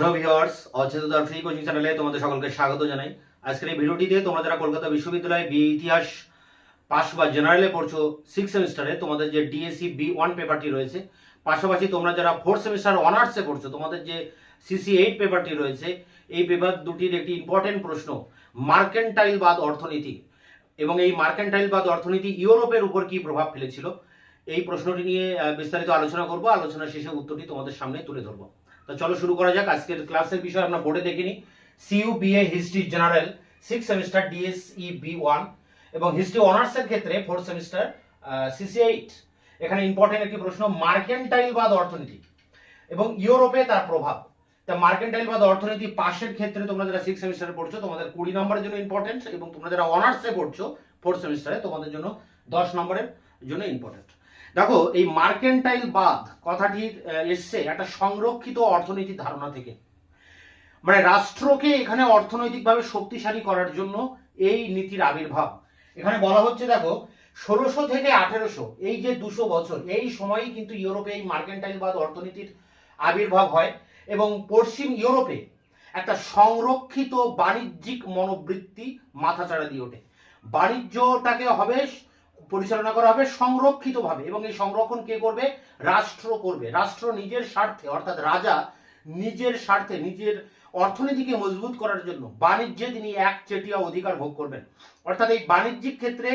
Hello viewers, অচেতনতার free coaching চ্যানেলে তোমাদের সকলকে স্বাগত জানাই। আজকের এই ভিডিওটিতে তোমরা যারা কলকাতা বিশ্ববিদ্যালয়ে বিএ ইতিহাস পাস বা জেনারেলে পড়ছো 6 সেমিস্টারে, তোমাদের যে ডিএসসি B1 পেপারটি রয়েছে, পাশাপাশি তোমরা যারা 4 সেমিস্টার অনার্সে পড়ছো, তোমাদের যে CC8 পেপারটি রয়েছে, এই পেপার দুটির একটি ইম্পর্টেন্ট প্রশ্ন মার্কেন্টাইলবাদ অর্থনীতি, এবং এই মার্কেন্টাইলবাদ অর্থনীতি ইউরোপের উপর কি প্রভাব ফেলেছিল, এই প্রশ্নটি নিয়ে বিস্তারিত আলোচনা করব। আলোচনা শেষে উত্তরটি তোমাদের সামনে তুলে ধরবো। তো চলো শুরু করা যাক। আজকের ক্লাসের বিষয় আমরা বোর্ডে দেখিনি, CUBA history general 6 semester DSE B1 এবং হিস্ট্রি অনার্সের ক্ষেত্রে 4 সেমিস্টার CC8। এখানে ইম্পর্টেন্ট একটি প্রশ্ন মার্কেন্টাইলবাদ অর্থনীতি এবং ইউরোপে তার প্রভাব। তা মার্কেন্টাইলবাদ অর্থনীতি পাশের ক্ষেত্রে তোমরা যারা 6 সেমিস্টারে পড়ছো তোমাদের 20 নম্বরের জন্য ইম্পর্টেন্ট, এবং তোমরা যারা অনার্সে পড়ছো 4 সেমিস্টারে তোমাদের জন্য 10 নম্বরের জন্য ইম্পর্টেন্ট। দেখো, এই মার্কেন্টাইলবাদ কথাটি এসছে একটা সংরক্ষিত অর্থনীতির ধারণা থেকে, মানে রাষ্ট্রকে এখানে অর্থনৈতিকভাবে শক্তিশালী করার জন্য এই নীতির আবির্ভাব। এখানে বলা হচ্ছে, দেখো 1600 থেকে 1800 এই যে 200 বছর, এই সময়ই কিন্তু ইউরোপে এই মার্কেন্টাইলবাদ অর্থনীতির আবির্ভাব হয় এবং পশ্চিম ইউরোপে একটা সংরক্ষিত বাণিজ্যিক মনোবৃত্তি মাথাচাড়া দিয়ে ওঠে। বাণিজ্যটাকে হবে পরিচালনা করা হবে সংরক্ষিতভাবে, এবং এই সংরক্ষণ কে করবে? রাষ্ট্র করবে। রাষ্ট্র নিজের স্বার্থে, অর্থাৎ রাজা নিজের স্বার্থে নিজের অর্থনীতিকে মজবুত করার জন্য বাণিজ্যে তিনি একচেটিয়া অধিকার ভোগ করবেন। অর্থাৎ এই বাণিজ্যিক ক্ষেত্রে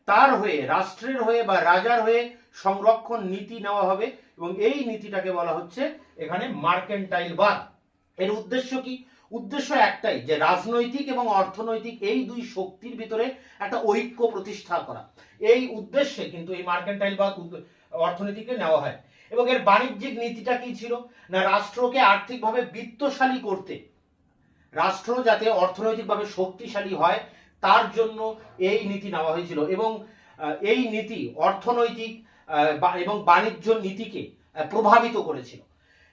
তার হয়ে, রাষ্ট্রের হয়ে বা রাজার হয়ে সংরক্ষণ নীতি নেওয়া হবে, এবং এই নীতিটাকে বলা হচ্ছে এখানে মার্কেন্টাইলবাদ। এর উদ্দেশ্য কি? উদ্দেশ্য একটাই, যে রাজনৈতিক এবং অর্থনৈতিক এই দুই শক্তির ভিতরে একটা ঐক্য প্রতিষ্ঠা করা। এই উদ্দেশ্যে কিন্তু এই মার্কেন্টাইলবাদ অর্থনীতিকে নেওয়া হয়। এবং এর বাণিজ্যিক নীতিটা কি ছিল না, রাষ্ট্রকে আর্থিকভাবে বিত্তশালী করতে, রাষ্ট্র যাতে অর্থনৈতিকভাবে শক্তিশালী হয় তার জন্য এই নীতি নেওয়া হয়েছিল। এবং এই নীতি অর্থনৈতিক এবং বাণিজ্য নীতিকে প্রভাবিত করেছিল।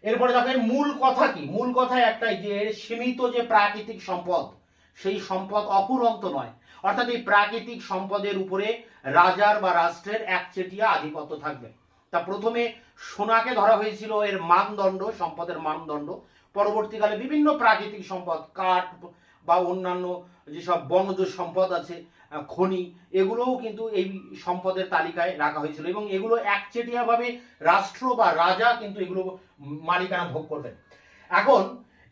এরপরে দেখো এর মূল কথা কি? মূল কথা একটাই, যে এর সীমিত যে প্রাকৃতিক সম্পদ, সেই সম্পদ অফুরন্ত নয়। অর্থাৎ এই প্রাকৃতিক সম্পদের উপরে রাজার বা রাষ্ট্রের একচেটিয়া আধিপত্য থাকবে। তা প্রথমে সোনাকে ধরা হয়েছিল এর মানদণ্ড, সম্পদের মানদণ্ড। পরবর্তীকালে বিভিন্ন প্রাকৃতিক সম্পদ, কাঠ বা অন্যান্য যেসব বনজ সম্পদ আছে, খনি, এগুলোও কিন্তু এই সম্পদের তালিকায় রাখা হয়েছিল, এবং এগুলো একচেটিয়াভাবে রাষ্ট্র বা রাজা কিন্তু এগুলো মালিকানা ভোগ করবেন। এখন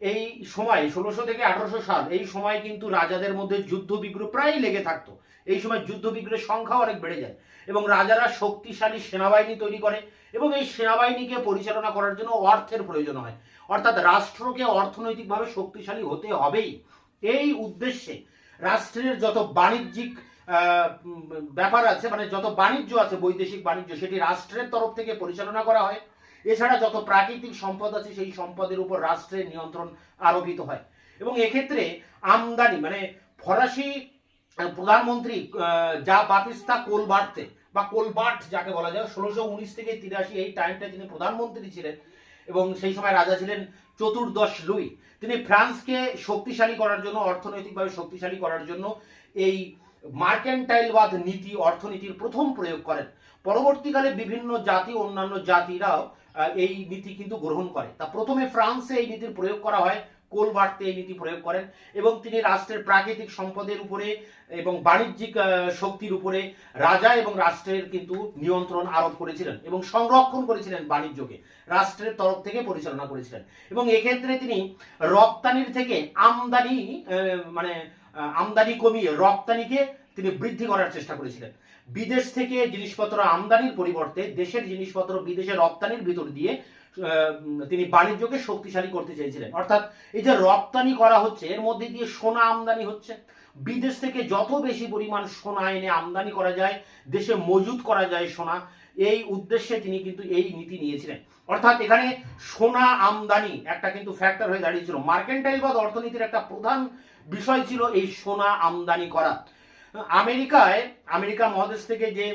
এই সময় 1600 থেকে 1800 সাল, এই সময় কিন্তু রাজাদের মধ্যে যুদ্ধ বিগ্রহ প্রায় লেগে থাকতো। এই সময় যুদ্ধ বিগ্রহের সংখ্যা অনেক বেড়ে যায়, এবং রাজারা শক্তিশালী সেনাবাহিনী তৈরি করে, এবং এই সেনাবাহিনীকে পরিচালনা করার জন্য অর্থের প্রয়োজন হয়। অর্থাৎ রাষ্ট্রকে অর্থনৈতিকভাবে শক্তিশালী হতে হবেই। এই উদ্দেশ্যে রাষ্ট্রের যত বাণিজ্যিক ব্যাপার আছে, মানে যত বাণিজ্য আছে, বৈদেশিক বাণিজ্য, সেটি রাষ্ট্রের তরফ থেকে পরিচালনা করা হয়। এছাড়া যত প্রাকৃতিক সম্পদ আছে, সেই সম্পদের উপর রাষ্ট্রের নিয়ন্ত্রণ আরোপিত হয়। এবং এক্ষেত্রে আমদানি, মানে ফরাসি প্রধানমন্ত্রী যা বাতিস্তা কোলবার্তে বা কোলবার্ট যাকে বলা যায়, 1619 থেকে 83 এই টাইমটা তিনি প্রধানমন্ত্রী ছিলেন, এবং সেই সময় রাজা ছিলেন চতুর্দশ লুই। তিনি ফ্রান্সকে শক্তিশালী করার জন্য, অর্থনৈতিকভাবে শক্তিশালী করার জন্য এই মার্কেন্টাইলবাদ নীতি, অর্থনীতির প্রথম প্রয়োগ করেন। পরবর্তীকালে বিভিন্ন জাতি, অন্যান্য জাতিরাও এই নীতি কিন্তু গ্রহণ করে। তা প্রথমে ফ্রান্সে এই নীতির প্রয়োগ করা হয়, কোলবার্তে এই নীতি প্রয়োগ করেন, এবং তিনি রাষ্ট্রের প্রাকৃতিক সম্পদের উপরে এবং বাণিজ্যিক শক্তির উপরে রাজা এবং রাষ্ট্রের কিন্তু নিয়ন্ত্রণ আরোপ করেছিলেন, এবং সংরক্ষণ করেছিলেন বাণিজ্যকে, রাষ্ট্রের তরফ থেকে পরিচালনা করেছিলেন। এবং এক্ষেত্রে তিনি রপ্তানির থেকে আমদানি, মানে আমদানি কমিয়ে রপ্তানিকে তিনি বৃদ্ধি করার চেষ্টা করেছিলেন। বিদেশ থেকে জিনিসপত্র আমদানির পরিবর্তে দেশের জিনিসপত্র বিদেশে রপ্তানির ভিতর দিয়ে তিনি বাণিজ্যকে শক্তিশালী করতে চেয়েছিলেন। অর্থাৎ এই যে রপ্তানি করা হচ্ছে, এর মধ্যে দিয়ে সোনা আমদানি হচ্ছে, বিদেশ থেকে যত বেশি পরিমাণ সোনা এনে আমদানি করা যায়, দেশে মজুত করা যায় সোনা, এই উদ্দেশ্যে তিনি কিন্তু এই নীতি নিয়েছিলেন। অর্থাৎ এখানে সোনা আমদানি একটা কিন্তু ফ্যাক্টর হয়ে দাঁড়িয়েছিল। মার্কেন্টাইলবাদ অর্থনীতির একটা প্রধান বিষয় ছিল এই সোনা আমদানি করা। আমেরিকা মহাদেশ থেকে, যে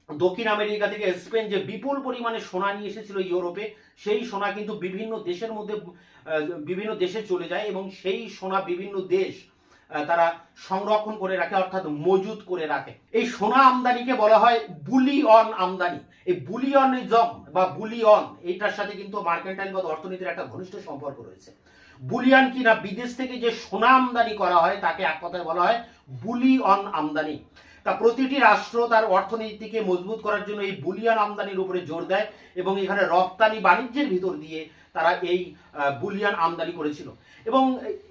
দক্ষিণ আমেরিকা থেকে স্পেন যে বিপুল পরিমাণে সোনা নিয়ে এসেছিল ইউরোপে, সেই সোনা কিন্তু বিভিন্ন দেশের মধ্যে, বিভিন্ন দেশে চলে যায়, এবং সেই সোনা বিভিন্ন দেশ তারা সংরক্ষণ করে রাখে, অর্থাৎ মজুত করে রাখে। এই সোনা আমদানিকে বলা হয় বুলিয়ন আমদানি। এই বুলিয়নিজম বা বুলিয়ন, এইটার সাথে কিন্তু মার্কেন্টাইল বা অর্থনীতির একটা ঘনিষ্ঠ সম্পর্ক রয়েছে। বুলিয়ান কিনা বিদেশ থেকে যে সোনা আমদানি করা হয় তাকে এক কথায় বলা হয় বুলিয়ন আমদানি। তা প্রতিটি রাষ্ট্র তার অর্থনীতিকে মজবুত করার জন্য এই বুলিয়ান আমদানির উপরে জোর দেয় এবং এখানে রপ্তানি বাণিজ্যের ভিতর দিয়ে তারা এই বুলিয়ান আমদানি করেছিল। এবং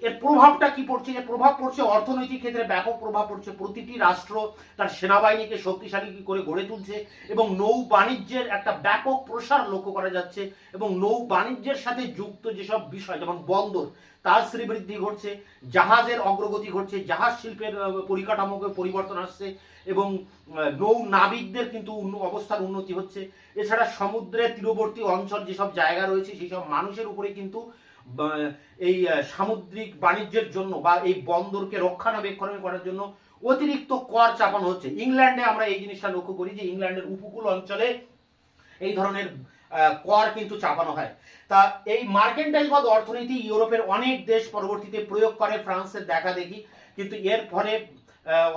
এর প্রভাবটা কি পড়ছে? এর প্রভাব পড়ছে অর্থনৈতিক ক্ষেত্রে, ব্যাপক প্রভাব পড়ছে। প্রতিটি রাষ্ট্র তার সেনাবাহিনীকে শক্তিশালী করে গড়ে তুলছে এবং নৌ বাণিজ্যের একটা ব্যাপক প্রসার লক্ষ্য করা যাচ্ছে এবং নৌ বাণিজ্যের সাথে যুক্ত যেসব বিষয় যেমন বন্দর তার শ্রীবৃদ্ধি ঘটছে, জাহাজের অগ্রগতি ঘটছে, জাহাজ শিল্পের পরিকাঠামোকে পরিবর্তন আসছে এবং নৌ নাবিকদের কিন্তু অবস্থার উন্নতি হচ্ছে। এছাড়া সমুদ্রের তীরবর্তী অঞ্চল যেসব জায়গা রয়েছে সেই সব মানুষের উপরে কিন্তু এই সামুদ্রিক বাণিজ্যের জন্য বা এই বন্দরকে রক্ষণাবেক্ষণ করার জন্য অতিরিক্ত কর চাপানো হচ্ছে। ইংল্যান্ডে আমরা এই জিনিসটা লক্ষ্য করি যে ইংল্যান্ডের উপকূল অঞ্চলে এই ধরনের কর কিন্তু চাপানো হয়। তা এই মার্কেন্টাইলবাদ অর্থনীতি ইউরোপের অনেক দেশ পরবর্তীতে প্রয়োগ করে, ফ্রান্সের দেখা দেখি, কিন্তু এর ফলে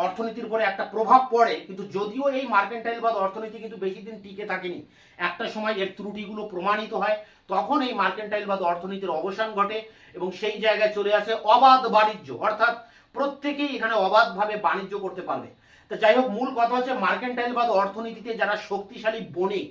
অর্থনীতির উপরে একটা প্রভাব পড়ে। কিন্তু যদিও এই মার্কেন্টাইলবাদ অর্থনীতি কিন্তু বেশি দিন টিকে থাকেনি, একটা সময় এর ত্রুটিগুলো প্রমাণিত হয়, তখন এই মার্কেন্টাইলবাদ অর্থনীতির অবসান ঘটে এবং সেই জায়গায় চলে আসে অবাধ বাণিজ্য, অর্থাৎ প্রত্যেকেই এখানে অবাধভাবে বাণিজ্য করতে পারবে। তো যাই হোক, মূল কথা হচ্ছে মার্কেন্টাইলবাদ অর্থনীতিতে যারা শক্তিশালী বণিক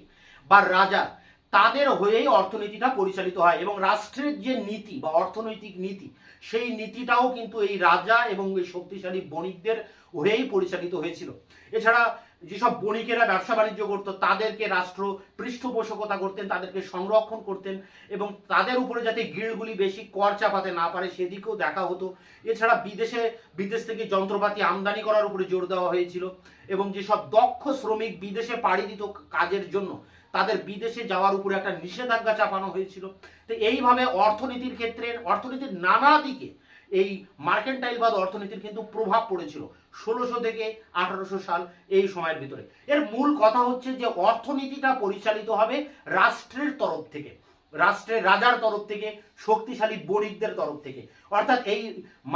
বা রাজা তাদের হয়েই অর্থনীতিটা পরিচালিত হয় এবং রাষ্ট্রের যে নীতি বা অর্থনৈতিক নীতি সেই নীতিটাও কিন্তু এই রাজা এবং এই শক্তিশালী বণিকদের হয়েই পরিচালিত হয়েছিল। এছাড়া যেসব বণিকেরা ব্যবসা বাণিজ্য করত তাদেরকে রাষ্ট্র পৃষ্ঠপোষকতা করতেন, তাদেরকে সংরক্ষণ করতেন এবং তাদের উপরে যাতে গিল্ডগুলি বেশি কর চাপাতে না পারে সেদিকেও দেখা হতো। এছাড়া বিদেশ থেকে যন্ত্রপাতি আমদানি করার উপরে জোর দেওয়া হয়েছিল এবং যেসব দক্ষ শ্রমিক বিদেশে পাড়ি দিত কাজের জন্য তাদের বিদেশে যাওয়ার উপরে একটা নিষেধাজ্ঞা চাপানো হয়েছিল। তো এইভাবে অর্থনীতির ক্ষেত্রে অর্থনীতির নানা দিকে এই মার্কেন্টাইলবাদ অর্থনীতির কিন্তু প্রভাব পড়েছিল 1600 থেকে 1800 সাল এই সময়ের ভিতরে। এর মূল কথা হচ্ছে যে অর্থনীতিটা পরিচালিত হবে রাষ্ট্রের তরফ থেকে, রাষ্ট্রের রাজার তরফ থেকে, শক্তিশালী বণিকদের তরফ থেকে। অর্থাৎ এই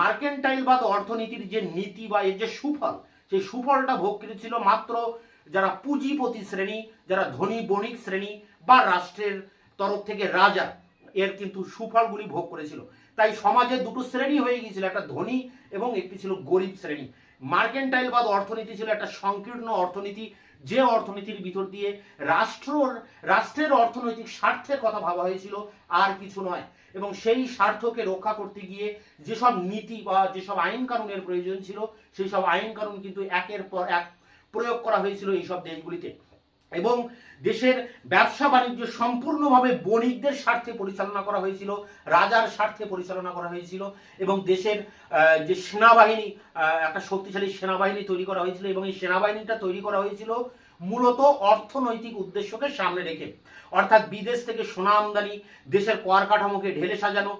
মার্কেন্টাইলবাদ অর্থনীতির যে নীতি বা এর যে সুফল, সেই সুফলটা ভোগ করেছিল মাত্র যারা পুঁজিপতি শ্রেণী, যারা ধনী বণিক শ্রেণী বা রাষ্ট্রের তরফ থেকে রাজা, এর কিন্তু সুফলগুলি ভোগ করেছিল। তাই সমাজে দুটো শ্রেণী হয়ে গিয়েছিল, একটা ধনী এবং একটি ছিল গরিব শ্রেণী। মার্কেন্টাইলবাদ অর্থনীতি ছিল একটা সংকীর্ণ অর্থনীতি, যে অর্থনীতির ভিতর দিয়ে রাষ্ট্রের অর্থনৈতিক স্বার্থের কথা ভাবা হয়েছিল, আর কিছু নয়। এবং সেই স্বার্থকে রক্ষা করতে গিয়ে যেসব নীতি বা যেসব আইন কানুনের প্রয়োজন ছিল সেই সব আইন কানুন কিন্তু একের পর এক প্রয়োগ করা হয়েছিল এইসব দেশগুলিতে। এবং দেশের ব্যবসা বাণিজ্য সম্পূর্ণভাবে বণিকদের স্বার্থে পরিচালনা করা হয়েছিল, রাজার স্বার্থে পরিচালনা করা হয়েছিল এবং দেশের যে সেনাবাহিনী, একটা শক্তিশালী সেনাবাহিনী তৈরি করা হয়েছিল এবং এই সেনাবাহিনীটা তৈরি করা হয়েছিল মূলত অর্থনৈতিক উদ্দেশ্যকে সামনে রেখে। অর্থাৎ বিদেশ থেকে সোনা আমদানি, দেশের কর কাঠামোকে ঢেলে সাজানো,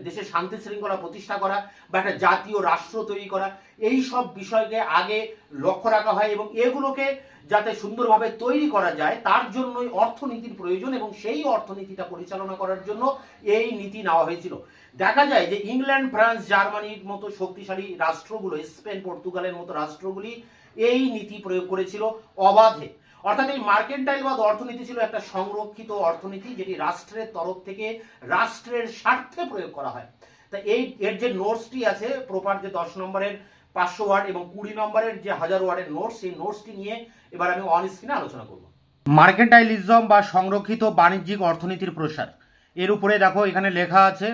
দেশের শান্তি শৃঙ্খলা প্রতিষ্ঠা করা বা একটা জাতীয় রাষ্ট্র তৈরি করা, এই সব বিষয়কে আগে লক্ষ্য রাখা হয় এবং এগুলোকে যাতে সুন্দরভাবে তৈরি করা যায় তার জন্যই অর্থনীতির প্রয়োজন এবং সেই অর্থনীতিটা পরিচালনা করার জন্য এই নীতি নেওয়া হয়েছিল। দেখা যায় যে ইংল্যান্ড, ফ্রান্স, জার্মানির মতো শক্তিশালী রাষ্ট্রগুলো, স্পেন, পর্তুগালের মতো রাষ্ট্রগুলি এই নীতি প্রয়োগ করেছিল অবাধে। অর্থাৎ এই মার্কেন্টাইলবাদ অর্থনীতি ছিল একটা সংরক্ষিত অর্থনীতি যেটি রাষ্ট্রের তরফ থেকে রাষ্ট্রের স্বার্থে প্রয়োগ করা হয়। তা এর যে নোটসটি আছে প্রপার, যে 10 নম্বরের 500 ওয়ার্ড এবং 20 নম্বরের যে 1000 ওয়ার্ডের নোটস, সেই নোটসটি নিয়ে এবার আমি অন স্ক্রিনে আলোচনা করব। মার্কেন্টাইলিজম বা সংরক্ষিত বাণিজ্যিক অর্থনীতির প্রসার, এর উপরে দেখো এখানে লেখা আছে,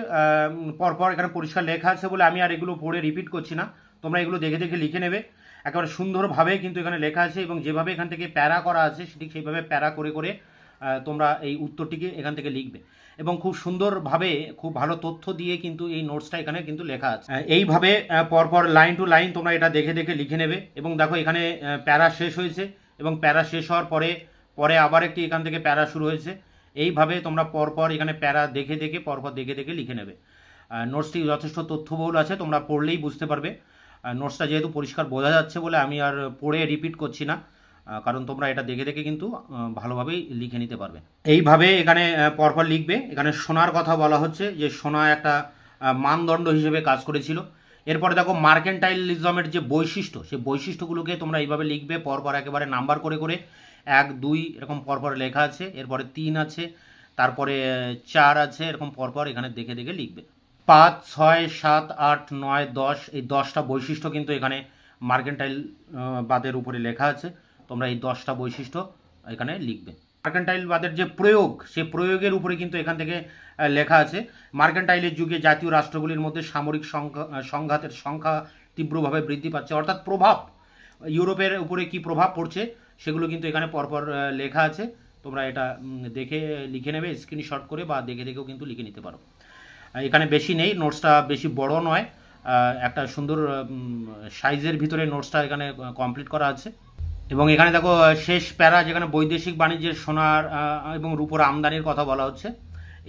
পরপর এখানে পরিষ্কার লেখা আছে বলে আমি আর এগুলো পড়ে রিপিট করছি না, তোমরা এগুলো দেখে দেখে লিখে নেবে। একেবারে সুন্দরভাবে কিন্তু এখানে লেখা আছে এবং যেভাবে এখান থেকে প্যারা করা আছে ঠিক সেইভাবে প্যারা করে করে তোমরা এই উত্তরটিকে এখান থেকে লিখবে এবং খুব সুন্দরভাবে খুব ভালো তথ্য দিয়ে কিন্তু এই নোটসটা এখানে কিন্তু লেখা আছে। এইভাবে পরপর লাইন টু লাইন তোমরা এটা দেখে দেখে লিখে নেবে এবং দেখো এখানে প্যারা শেষ হয়েছে এবং প্যারা শেষ হওয়ার পরে আবার একটি এখান থেকে প্যারা শুরু হয়েছে। এইভাবে তোমরা পরপর এখানে প্যারা দেখে দেখে পরপর দেখে দেখে লিখে নেবে। নোটসটি যথেষ্ট তথ্যবহুল আছে, তোমরা পড়লেই বুঝতে পারবে। নোটসটা যেহেতু পরিষ্কার বোঝা যাচ্ছে বলে আমি আর পড়ে রিপিট করছি না, কারণ তোমরা এটা দেখে দেখে কিন্তু ভালোভাবেই লিখে নিতে পারবে। এইভাবে এখানে পরপর লিখবে। এখানে সোনার কথা বলা হচ্ছে যে সোনা একটা মানদণ্ড হিসেবে কাজ করেছিল। এরপরে দেখো মার্কেন্টাইলিজমের যে বৈশিষ্ট্য, সেই বৈশিষ্ট্যগুলোকে তোমরা এইভাবে লিখবে পরপর একেবারে নাম্বার করে করে, 1, 2 এরকম পরপর লেখা আছে, এরপরে 3 আছে, তারপরে 4 আছে, এরকম পরপর এখানে দেখে দেখে লিখবে। 5, 6, 7, 8, 9, 10 এই 10টা বৈশিষ্ট্য কিন্তু এখানে মার্কেন্টাইল বাদের উপরে লেখা আছে। তোমরা এই 10টা বৈশিষ্ট্য এখানে লিখবে। মার্কেন্টাইল বাদের যে প্রয়োগ, সেই প্রয়োগের উপরে কিন্তু এখান থেকে লেখা আছে। মার্কেন্টাইলের যুগে জাতীয় রাষ্ট্রগুলির মধ্যে সামরিক সংঘাতের সংখ্যা তীব্রভাবে বৃদ্ধি পাচ্ছে, অর্থাৎ প্রভাব ইউরোপের উপরে কি প্রভাব পড়ছে সেগুলো কিন্তু এখানে পরপর লেখা আছে। তোমরা এটা দেখে লিখে নেবে, স্ক্রিনশট করে বা দেখে দেখেও কিন্তু লিখে নিতে পারো। এখানে বেশি নেই, নোটসটা বেশি বড় নয়, একটা সুন্দর সাইজের ভিতরে নোটসটা এখানে কমপ্লিট করা আছে। এবং এখানে দেখো শেষ প্যারা, যেখানে বৈদেশিক বাণিজ্যের সোনার এবং রূপোর আমদানির কথা বলা হচ্ছে,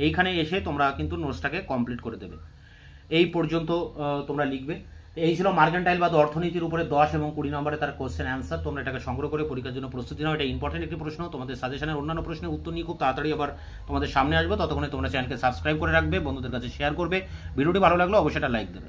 এইখানে এসে তোমরা কিন্তু নোটসটাকে কমপ্লিট করে দেবে। এই পর্যন্ত তোমরা লিখবে। এই ছিল মার্কেন্টাইল বাদ অর্থনীতির উপরে 10 এবং 20 নম্বরে তার কোশ্চেন অ্যান্সার। তোমরা এটাকে সংগ্রহ করে পরীক্ষার জন্য প্রস্তুতি নাও। এটা ইম্পর্টেন্ট একটি প্রশ্ন। তোমাদের সাজেশনের অন্যান্য প্রশ্নের উত্তর নিয়ে খুব তাড়াতাড়ি আবার তোমাদের সামনে আসবো। ততক্ষণে তোমরা চ্যানেলকে সাবস্ক্রাইব করে রাখবে, বন্ধুদের কাছে শেয়ার করবে। ভিডিওটি ভালো লাগলে অবশ্যই একটা লাইক দেবে।